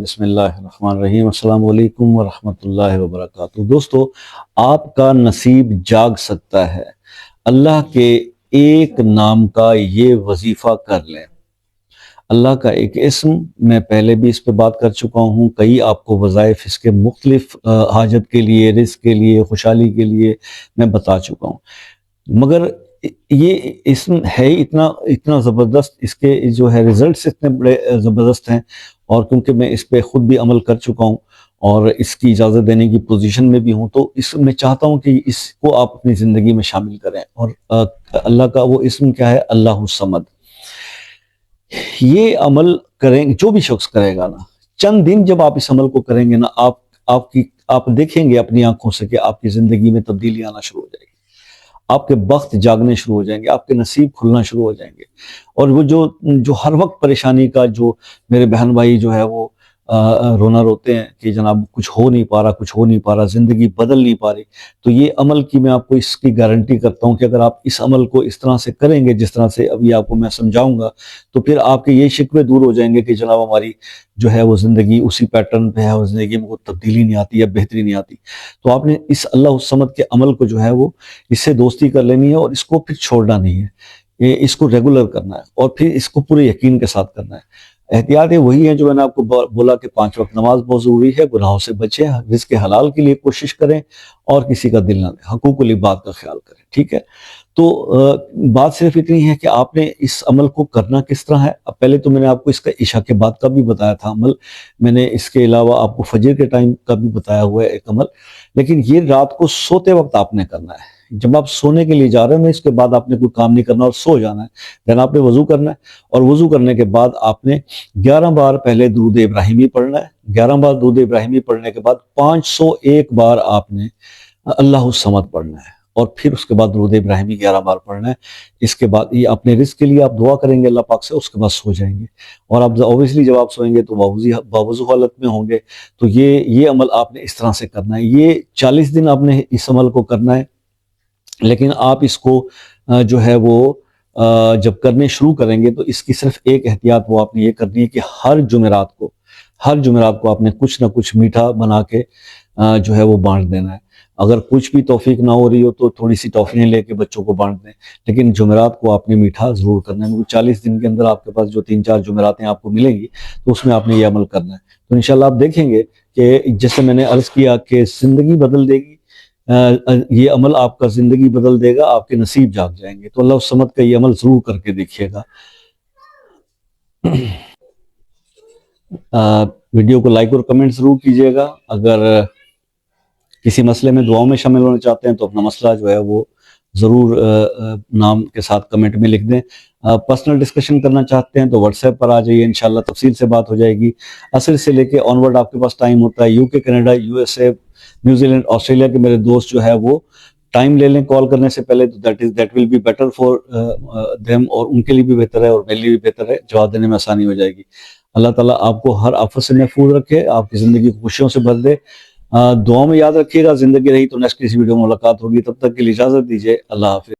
بسم اللہ الرحمن الرحیم۔ السلام علیکم ورحمۃ اللہ وبرکاتہ۔ دوستو، آپ کا نصیب جاگ سکتا ہے۔ اللہ کے ایک نام کا یہ وظیفہ کر لیں۔ اللہ کا ایک اسم، میں پہلے بھی اس پہ بات کر چکا ہوں، کئی آپ کو وظائف اس کے مختلف حاجت کے لیے، رزق کے لیے، خوشحالی کے لیے میں بتا چکا ہوں، مگر یہ اسم ہے اتنا زبردست، اس کے جو ہے ریزلٹس اتنے بڑے زبردست ہیں، اور کیونکہ میں اس پہ خود بھی عمل کر چکا ہوں اور اس کی اجازت دینے کی پوزیشن میں بھی ہوں، تو اس میں چاہتا ہوں کہ اس کو آپ اپنی زندگی میں شامل کریں۔ اور اللہ کا وہ اسم کیا ہے؟ اللہ الصمد۔ یہ عمل کریں، جو بھی شخص کرے گا نا، چند دن جب آپ اس عمل کو کریں گے نا، آپ دیکھیں گے اپنی آنکھوں سے کہ آپ کی زندگی میں تبدیلی آنا شروع ہو جائے گی، آپ کے بخت جاگنے شروع ہو جائیں گے، آپ کے نصیب کھلنا شروع ہو جائیں گے، اور وہ جو ہر وقت پریشانی کا، جو میرے بہن بھائی جو ہے وہ رونا روتے ہیں کہ جناب کچھ ہو نہیں پا رہا، زندگی بدل نہیں پا رہی، تو یہ عمل کی میں آپ کو اس کی گارنٹی کرتا ہوں کہ اگر آپ اس عمل کو اس طرح سے کریں گے جس طرح سے ابھی آپ کو میں سمجھاؤں گا، تو پھر آپ کے یہ شکوے دور ہو جائیں گے کہ جناب ہماری جو ہے وہ زندگی اسی پیٹرن پہ ہے، اور زندگی میں کوئی تبدیلی نہیں آتی یا بہتری نہیں آتی۔ تو آپ نے اس اللہ الصمد کے عمل کو جو ہے وہ اس سے دوستی کر لینی ہے، اور اس کو پھر چھوڑنا نہیں ہے، اس کو ریگولر کرنا ہے، اور پھر اس کو پورے یقین کے ساتھ کرنا ہے۔ احتیاطیں وہی ہیں جو میں نے آپ کو بولا کہ 5 وقت نماز بہت ضروری ہے، گناہوں سے بچیں، رزق حلال کے لیے کوشش کریں، اور کسی کا دل نہ دیں، حقوق العباد کا خیال کریں، ٹھیک ہے؟ تو بات صرف اتنی ہے کہ آپ نے اس عمل کو کرنا کس طرح ہے۔ اب پہلے تو میں نے آپ کو اس کا عشاء کے بعد کا بھی بتایا تھا عمل، میں نے اس کے علاوہ آپ کو فجر کے ٹائم کا بھی بتایا ہوا ہے ایک عمل، لیکن یہ رات کو سوتے وقت آپ نے کرنا ہے۔ جب آپ سونے کے لیے جا رہے ہیں، اس کے بعد آپ نے کوئی کام نہیں کرنا اور سو جانا ہے، پھر آپ نے وضو کرنا ہے، اور وضو کرنے کے بعد آپ نے 11 بار پہلے درود ابراہیمی پڑھنا ہے۔ 11 بار درود ابراہیمی پڑھنے کے بعد 501 بار آپ نے اللہ الصمد پڑھنا ہے، اور پھر اس کے بعد درود ابراہیمی 11 بار پڑھنا ہے۔ اس کے بعد یہ اپنے رزق کے لیے آپ دعا کریں گے اللہ پاک سے، اس کے بعد سو جائیں گے، اور آپ اوبیسلی جب آپ سوئیں گے تو باوضو حالت میں ہوں گے۔ تو یہ عمل آپ نے اس طرح سے کرنا ہے۔ یہ 40 دن آپ نے اس عمل کو کرنا ہے، لیکن آپ اس کو جو ہے وہ جب کرنے شروع کریں گے تو اس کی صرف ایک احتیاط وہ آپ نے یہ کرنی ہے کہ ہر جمعرات کو آپ نے کچھ نہ کچھ میٹھا بنا کے جو ہے وہ بانٹ دینا ہے۔ اگر کچھ بھی توفیق نہ ہو رہی ہو تو تھوڑی سی ٹافیاں لے کے بچوں کو بانٹ دیں، لیکن جمعرات کو آپ نے میٹھا ضرور کرنا ہے، کیونکہ 40 دن کے اندر آپ کے پاس جو 3-4 جمعراتیں آپ کو ملیں گی تو اس میں آپ نے یہ عمل کرنا ہے۔ تو انشاءاللہ آپ دیکھیں گے کہ جیسے میں نے عرض کیا کہ زندگی بدل دے گی، یہ عمل آپ کا زندگی بدل دے گا، آپ کے نصیب جاگ جائیں گے۔ تو اللہ الصمد کا یہ عمل ضرور کر کے دیکھیے گا۔ ویڈیو کو لائک اور کمنٹ ضرور کیجیے گا۔ اگر کسی مسئلے میں دعاؤں میں شامل ہونا چاہتے ہیں تو اپنا مسئلہ جو ہے وہ ضرور نام کے ساتھ کمنٹ میں لکھ دیں۔ پرسنل ڈسکشن کرنا چاہتے ہیں تو واٹس ایپ پر آ جائیے، انشاءاللہ تفصیل سے بات ہو جائے گی۔ عصر سے لے کے آنورڈ آپ کے پاس ٹائم ہوتا ہے۔ UK، Canada, USA، New Zealand, Australia کے میرے دوست جو ہے وہ ٹائم لے لیں کال کرنے سے پہلے، تو that will be better for them, اور ان کے لیے بھی بہتر ہے اور میرے لیے بھی بہتر ہے، جواب دینے میں آسانی ہو جائے گی۔ اللہ تعالیٰ آپ کو ہر آفت سے محفوظ رکھے، آپ کی زندگی کو خوشیوں سے بھر دے۔ دعاؤں میں یاد رکھیے گا، زندگی رہی تو نیکسٹ کسی ویڈیو میں ملاقات ہوگی، تب تک کے لیے اجازت دیجیے، اللہ حافظ۔